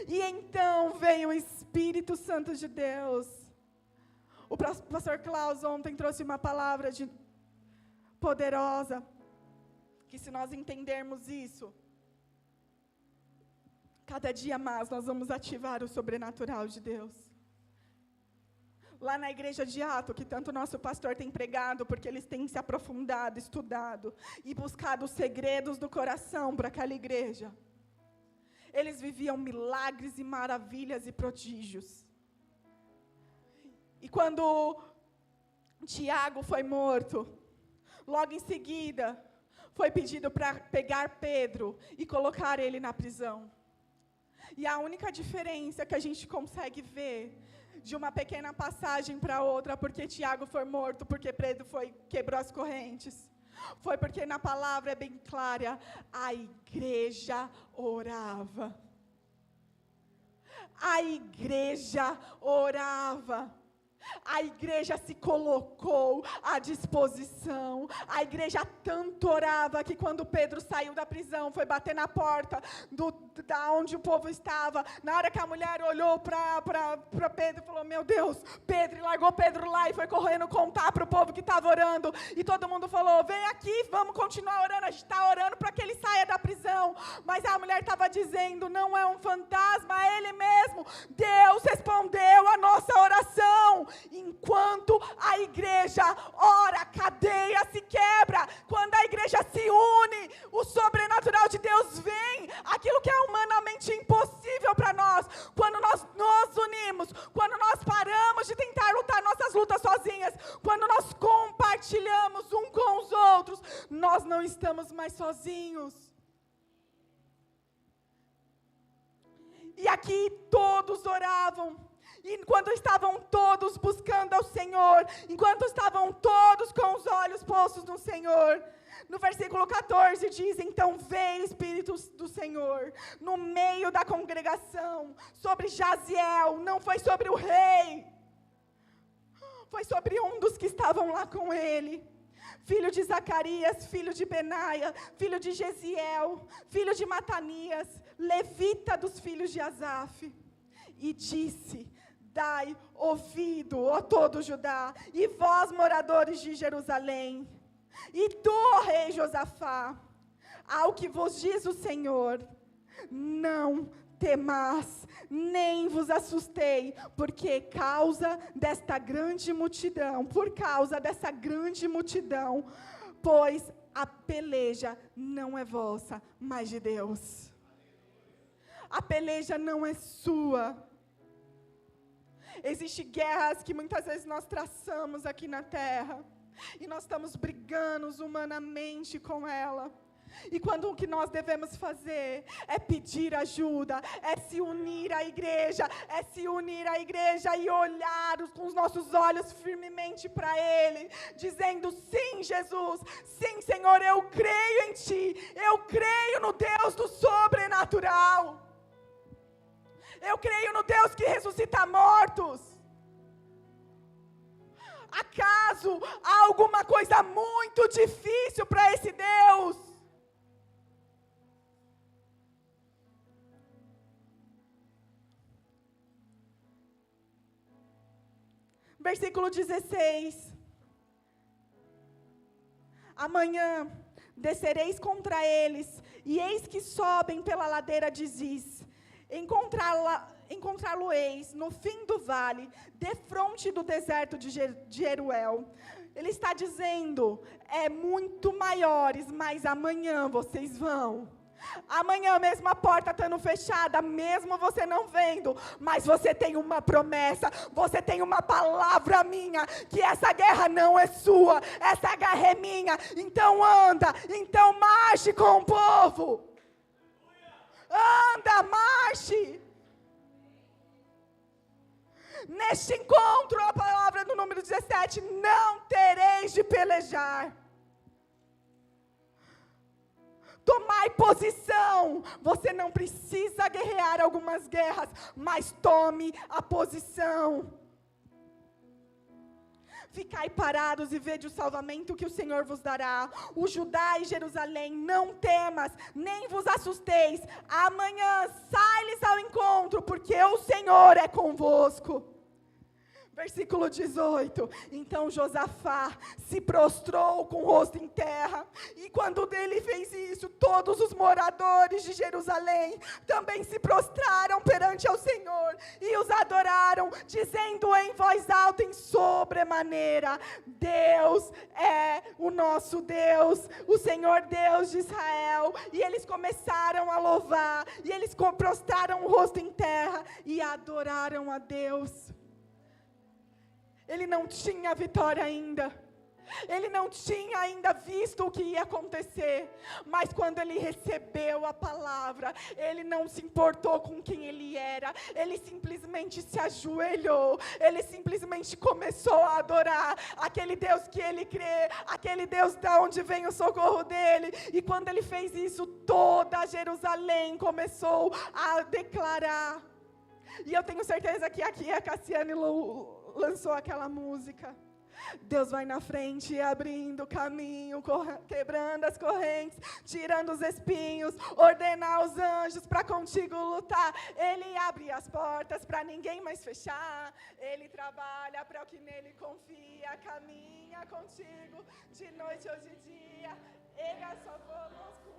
E então veio o Espírito Santo de Deus. O pastor Klaus ontem trouxe uma palavra poderosa, que se nós entendermos isso, cada dia mais nós vamos ativar o sobrenatural de Deus. Lá na igreja de Ato, que tanto nosso pastor tem pregado, porque eles têm se aprofundado, estudado e buscado os segredos do coração para aquela igreja. Eles viviam milagres e maravilhas e prodígios. E quando Tiago foi morto, logo em seguida, foi pedido para pegar Pedro e colocar ele na prisão. E a única diferença que a gente consegue ver de uma pequena passagem para outra, porque Tiago foi morto, porque Pedro quebrou as correntes, foi porque na palavra é bem clara, a igreja orava. A igreja orava. A igreja se colocou à disposição. A igreja tanto orava que quando Pedro saiu da prisão, foi bater na porta da onde o povo estava. Na hora que a mulher olhou para Pedro e falou: meu Deus, Pedro, e largou Pedro lá e foi correndo contar para o povo que estava orando. E todo mundo falou: vem aqui, vamos continuar orando. A gente está orando para que ele saia da prisão. Mas a mulher estava dizendo: não é um fantasma, é ele mesmo. Deus respondeu a nossa oração. Enquanto a igreja ora, a cadeia se quebra. Quando a igreja se une, o sobrenatural de Deus vem. Aquilo que é humanamente impossível para nós, quando nós nos unimos, quando nós paramos de tentar lutar nossas lutas sozinhas, quando nós compartilhamos um com os outros, nós não estamos mais sozinhos. E aqui todos oravam. E enquanto estavam todos buscando ao Senhor, enquanto estavam todos com os olhos postos no Senhor, no versículo 14 diz: então veio o Espírito do Senhor no meio da congregação, sobre Jaziel. Não foi sobre o rei, foi sobre um dos que estavam lá com ele, filho de Zacarias, filho de Benaia, filho de Jeziel, filho de Matanias, levita dos filhos de Asaf. E disse: dai ouvido, ó todo Judá, e vós, moradores de Jerusalém, e tu, ó rei Josafá, ao que vos diz o Senhor: não temais, nem vos assustei, por causa dessa grande multidão, pois a peleja não é vossa, mas de Deus. A peleja não é sua. Existem guerras que muitas vezes nós traçamos aqui na terra, e nós estamos brigando humanamente com ela. E quando o que nós devemos fazer é pedir ajuda, é se unir à igreja, e olhar com os nossos olhos firmemente para Ele, dizendo: sim, Jesus, sim, Senhor, eu creio em Ti, eu creio no Deus do sobrenatural. Eu creio no Deus que ressuscita mortos. Acaso há alguma coisa muito difícil para esse Deus? Versículo 16. Amanhã descereis contra eles, e eis que sobem pela ladeira de Ziz. Encontrá-lo-eis no fim do vale, defronte do deserto de Jeruel. Ele está dizendo: é muito maiores, mas amanhã vocês vão. Amanhã mesmo a porta estando fechada, mesmo você não vendo, mas você tem uma promessa, você tem uma palavra minha, que essa guerra não é sua, essa guerra é minha. Então anda, então marche com o povo. Anda, marche. Neste encontro, a palavra do número 17, não tereis de pelejar. Tomai posição. Você não precisa guerrear algumas guerras, mas tome a posição. Ficai parados e vede o salvamento que o Senhor vos dará. O Judá e Jerusalém, não temas, nem vos assusteis. Amanhã sai-lhes ao encontro, porque o Senhor é convosco. Versículo 18, então Josafá se prostrou com o rosto em terra, e quando ele fez isso, todos os moradores de Jerusalém também se prostraram perante ao Senhor, e os adoraram, dizendo em voz alta, em sobremaneira: Deus é o nosso Deus, o Senhor Deus de Israel. E eles começaram a louvar, e eles prostraram o rosto em terra, e adoraram a Deus. Ele não tinha vitória ainda. Ele não tinha ainda visto o que ia acontecer. Mas quando ele recebeu a palavra, ele não se importou com quem ele era. Ele simplesmente se ajoelhou. Ele simplesmente começou a adorar aquele Deus que ele crê, aquele Deus de onde vem o socorro dele. E quando ele fez isso, toda Jerusalém começou a declarar. E eu tenho certeza que aqui a Cassiane lançou aquela música. Deus vai na frente, abrindo o caminho, quebrando as correntes, tirando os espinhos, ordenar os anjos para contigo lutar. Ele abre as portas para ninguém mais fechar. Ele trabalha para o que nele confia, caminha contigo de noite ou de dia. Ele é a sua conosco.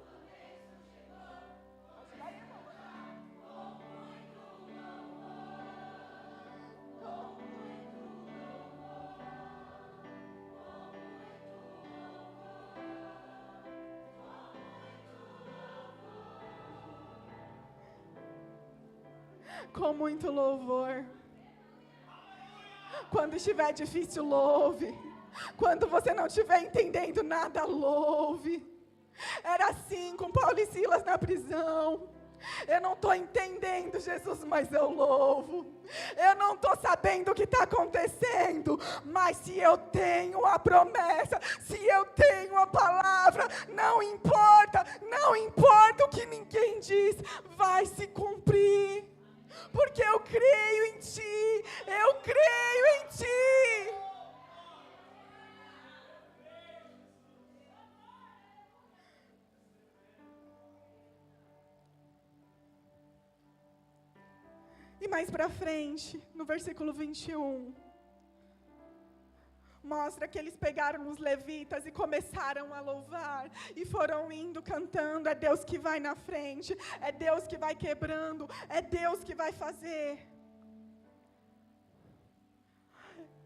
Com muito louvor. Quando estiver difícil, louve. Quando você não estiver entendendo nada, louve. Era assim com Paulo e Silas na prisão. Eu não estou entendendo, Jesus, mas eu louvo. Eu não estou sabendo o que está acontecendo, mas se eu tenho a promessa, se eu tenho a palavra, não importa o que ninguém diz, vai se cumprir. Porque eu creio em Ti, eu creio em Ti. E mais para frente, no versículo 21, mostra que eles pegaram os levitas e começaram a louvar, e foram indo cantando, é Deus que vai na frente, é Deus que vai quebrando, é Deus que vai fazer.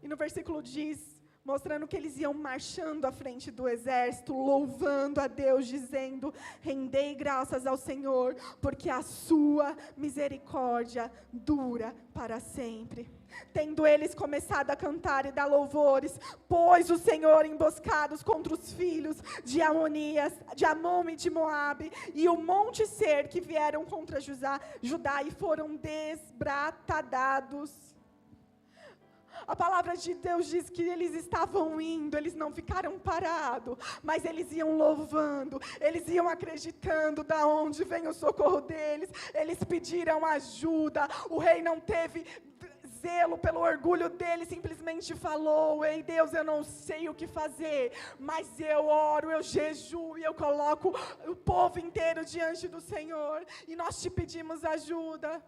E no versículo diz, mostrando que eles iam marchando à frente do exército, louvando a Deus, dizendo, rendei graças ao Senhor, porque a sua misericórdia dura para sempre. Tendo eles começado a cantar e dar louvores, pôs o Senhor emboscados contra os filhos de Amonias, de Amon e de Moabe, e o monte Ser que vieram contra Judá e foram desbratadados. A palavra de Deus diz que eles estavam indo, eles não ficaram parados, mas eles iam louvando, eles iam acreditando da onde vem o socorro deles, eles pediram ajuda, o rei não teve zelo pelo orgulho dele, simplesmente falou, ei Deus, eu não sei o que fazer, mas eu oro, eu jejuo e eu coloco o povo inteiro diante do Senhor, e nós te pedimos ajuda.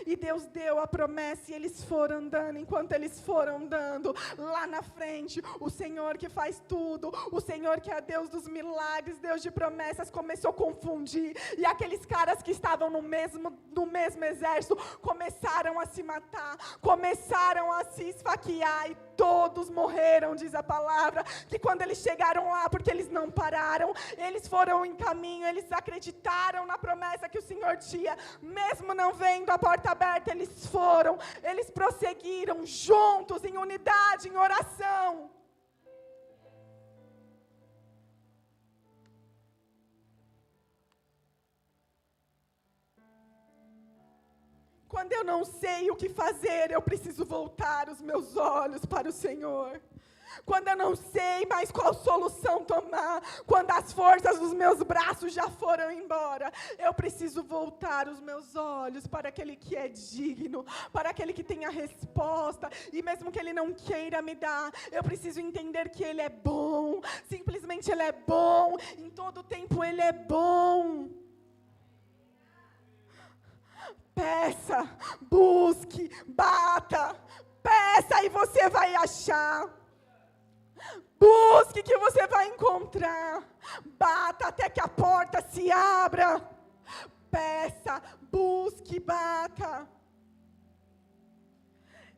E Deus deu a promessa e eles foram andando. Enquanto eles foram andando, lá na frente, o Senhor que faz tudo, o Senhor que é Deus dos milagres, Deus de promessas, começou a confundir. E aqueles caras que estavam no mesmo exército começaram a se matar, começaram a se esfaquear, e todos morreram, diz a palavra. Que quando eles chegaram lá, porque eles não pararam, eles foram em caminho, eles acreditaram na promessa que o Senhor tinha, mesmo não vendo a porta aberta, eles foram, eles prosseguiram juntos, em unidade, em oração. Quando eu não sei o que fazer, eu preciso voltar os meus olhos para o Senhor. Quando eu não sei mais qual solução tomar, quando as forças dos meus braços já foram embora, eu preciso voltar os meus olhos para aquele que é digno, para aquele que tem a resposta, e mesmo que ele não queira me dar, eu preciso entender que ele é bom, simplesmente ele é bom, em todo tempo ele é bom. Peça, busque, bata, peça e você vai achar. Busque que você vai encontrar. Bata até que a porta se abra. Peça, busque, bata.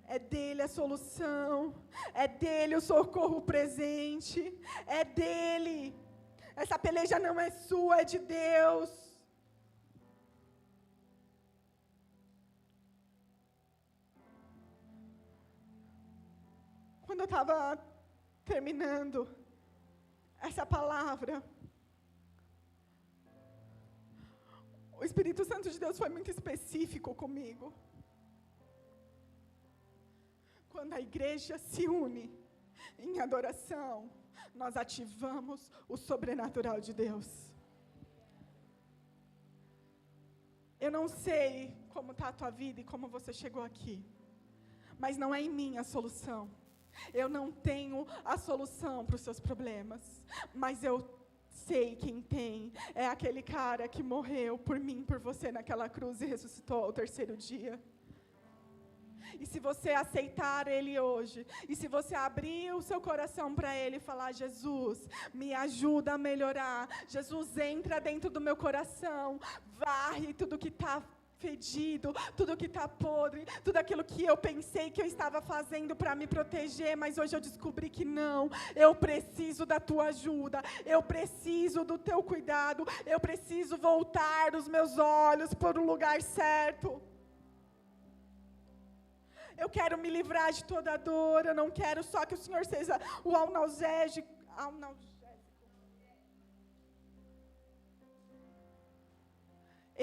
É dele a solução. É dele o socorro presente. É dele. Essa peleja não é sua, é de Deus. Quando eu estava terminando essa palavra, o Espírito Santo de Deus foi muito específico comigo. Quando a igreja se une em adoração, nós ativamos o sobrenatural de Deus. Eu não sei como está a tua vida e como você chegou aqui, mas não é em mim a solução. Eu não tenho a solução para os seus problemas, mas eu sei quem tem. É aquele cara que morreu por mim, por você naquela cruz e ressuscitou ao terceiro dia. E se você aceitar Ele hoje, e se você abrir o seu coração para Ele e falar: Jesus, me ajuda a melhorar. Jesus, entra dentro do meu coração, varre tudo que está fedido, tudo que está podre, tudo aquilo que eu pensei que eu estava fazendo para me proteger, mas hoje eu descobri que não. Eu preciso da tua ajuda, eu preciso do teu cuidado, eu preciso voltar os meus olhos para o lugar certo. Eu quero me livrar de toda a dor, eu não quero só que o Senhor seja o analgésico.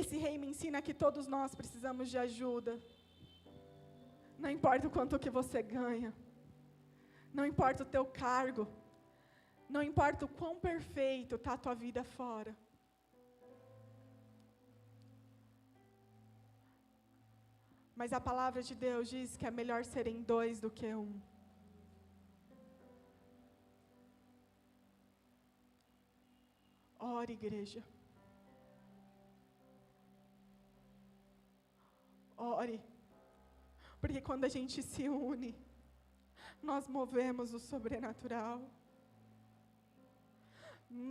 Esse rei me ensina que todos nós precisamos de ajuda. Não importa o quanto que você ganha, não importa o teu cargo, não importa o quão perfeito está a tua vida fora. Mas a palavra de Deus diz que é melhor serem dois do que um. Ore, igreja. Ore. Porque quando a gente se une, nós movemos o sobrenatural.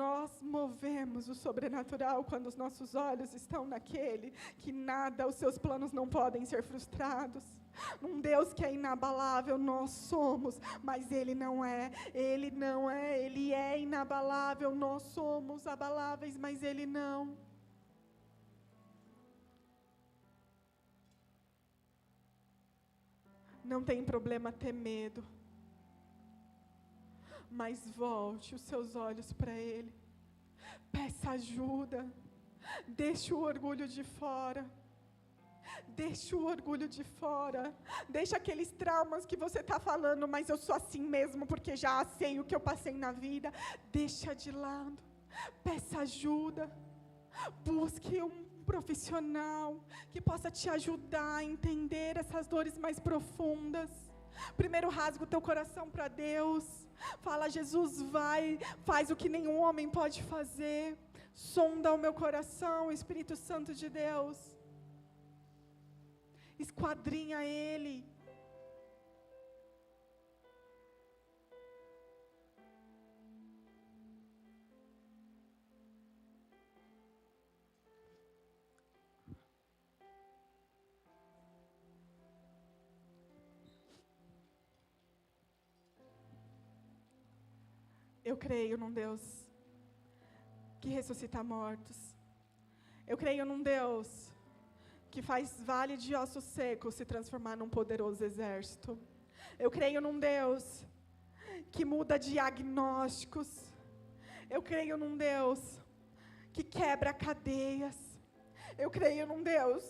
Nós movemos o sobrenatural quando os nossos olhos estão naquele que nada, os seus planos não podem ser frustrados. Um Deus que é inabalável, nós somos, mas Ele não é. Ele não é, Ele é inabalável, nós somos abaláveis, mas Ele não. Não tem problema ter medo. Mas volte os seus olhos para Ele. Peça ajuda. Deixe o orgulho de fora. Deixe o orgulho de fora. Deixe aqueles traumas que você está falando, mas eu sou assim mesmo, porque já sei o que eu passei na vida. Deixa de lado. Peça ajuda. Busque um profissional que possa te ajudar a entender essas dores mais profundas. Primeiro rasga o teu coração para Deus. Fala: Jesus, vai, faz o que nenhum homem pode fazer. Sonda o meu coração, Espírito Santo de Deus. Esquadrinha Ele. Eu creio num Deus que ressuscita mortos. Eu creio num Deus que faz vale de ossos secos se transformar num poderoso exército. Eu creio num Deus que muda diagnósticos. Eu creio num Deus que quebra cadeias. Eu creio num Deus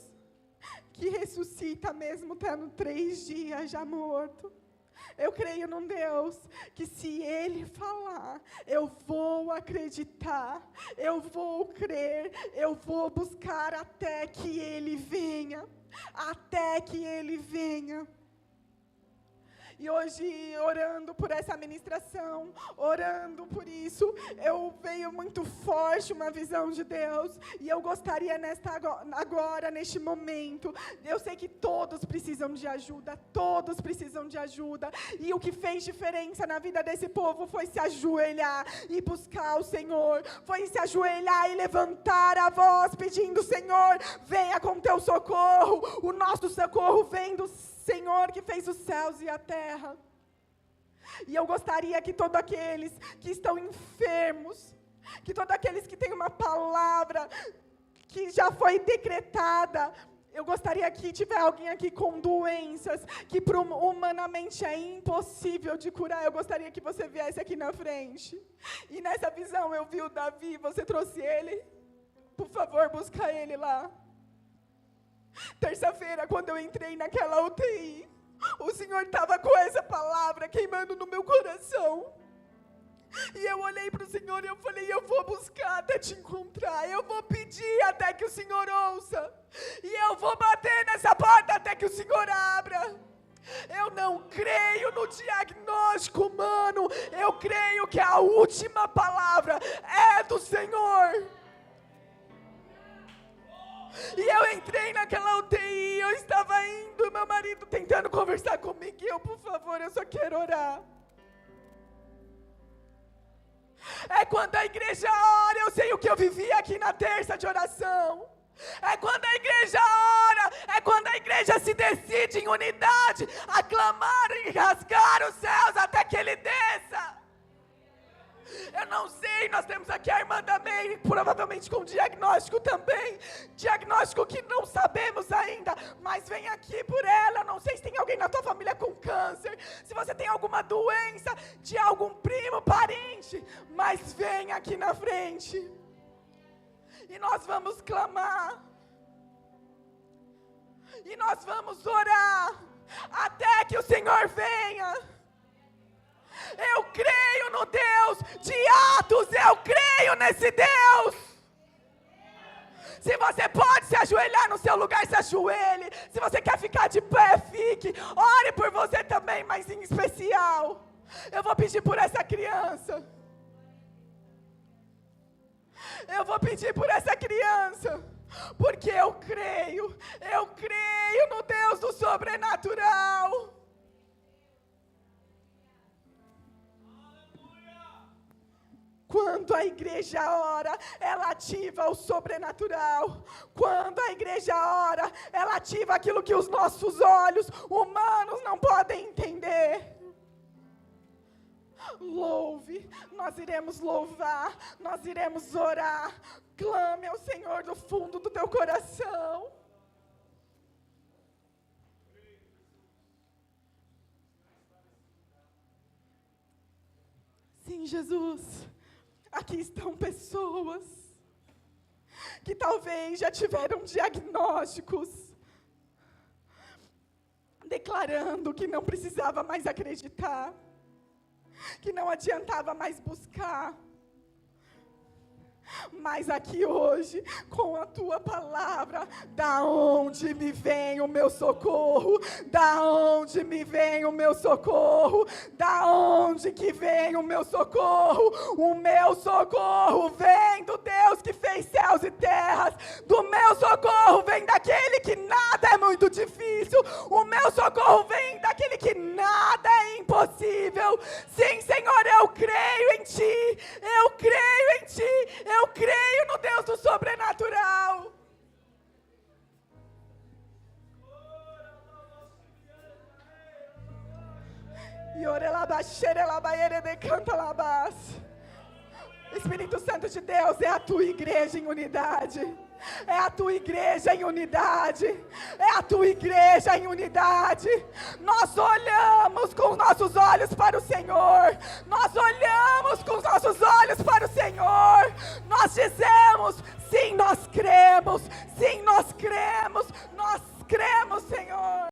que ressuscita mesmo estando 3 dias já morto. Eu creio num Deus que, se Ele falar, eu vou acreditar, eu vou crer, eu vou buscar até que Ele venha, até que Ele venha. E hoje, orando por essa ministração, orando por isso, eu veio muito forte uma visão de Deus. E eu gostaria agora, neste momento, eu sei que todos precisam de ajuda, todos precisam de ajuda. E o que fez diferença na vida desse povo foi se ajoelhar e buscar o Senhor. Foi se ajoelhar e levantar a voz pedindo: Senhor, venha com teu socorro. O nosso socorro vem do Senhor que fez os céus e a terra. E eu gostaria que todos aqueles que estão enfermos, que todos aqueles que têm uma palavra que já foi decretada, eu gostaria que tiver alguém aqui com doenças que humanamente é impossível de curar, eu gostaria que você viesse aqui na frente. E nessa visão eu vi o Davi, você trouxe ele? Por favor, busca ele lá. Terça-feira, quando eu entrei naquela UTI, o Senhor estava com essa palavra queimando no meu coração. E eu olhei para o Senhor e eu falei: eu vou buscar até te encontrar, eu vou pedir até que o Senhor ouça, e eu vou bater nessa porta até que o Senhor abra. Eu não creio no diagnóstico humano. Eu creio que a última palavra é do Senhor. E eu entrei naquela UTI, eu estava indo, meu marido tentando conversar comigo, e eu, por favor, eu só quero orar. É quando a igreja ora, eu sei o que eu vivi aqui na terça de oração. É quando a igreja ora, é quando a igreja se decide em unidade, a clamar e rasgar os céus até que Ele desça. Eu não sei, nós temos aqui a irmã da Meire, provavelmente com diagnóstico também, diagnóstico que não sabemos ainda, mas vem aqui por ela. Eu não sei se tem alguém na tua família com câncer, se você tem alguma doença de algum primo, parente, mas vem aqui na frente, e nós vamos clamar, e nós vamos orar, até que o Senhor venha. Eu creio no Deus de Atos, eu creio nesse Deus. Se você pode se ajoelhar no seu lugar, se ajoelhe. Se você quer ficar de pé, fique. Ore por você também, mas em especial, eu vou pedir por essa criança. Eu vou pedir por essa criança, porque eu creio no Deus do sobrenatural. Quando a igreja ora, ela ativa o sobrenatural. Quando a igreja ora, ela ativa aquilo que os nossos olhos humanos não podem entender. Louve, nós iremos louvar, nós iremos orar. Clame ao Senhor do fundo do teu coração. Sim, Jesus. Aqui estão pessoas que talvez já tiveram diagnósticos, declarando que não precisava mais acreditar, que não adiantava mais buscar. Mas aqui hoje, com a tua palavra, da onde me vem o meu socorro? Da onde me vem o meu socorro? Da onde que vem o meu socorro? O meu socorro vem do Deus que fez céus e terras. Do meu socorro vem daquele que nada é muito difícil. O meu socorro vem daquele que nada é impossível. Sim, Senhor, eu creio em Ti. Eu creio em Ti. Eu creio no Deus do sobrenatural. Espírito Santo de Deus, é a tua igreja em unidade. É a tua igreja em unidade. É a tua igreja em unidade. Nós olhamos com os nossos olhos para o Senhor. Nós olhamos com os nossos olhos para o Senhor. Nós dizemos, sim, nós cremos. Sim, nós cremos.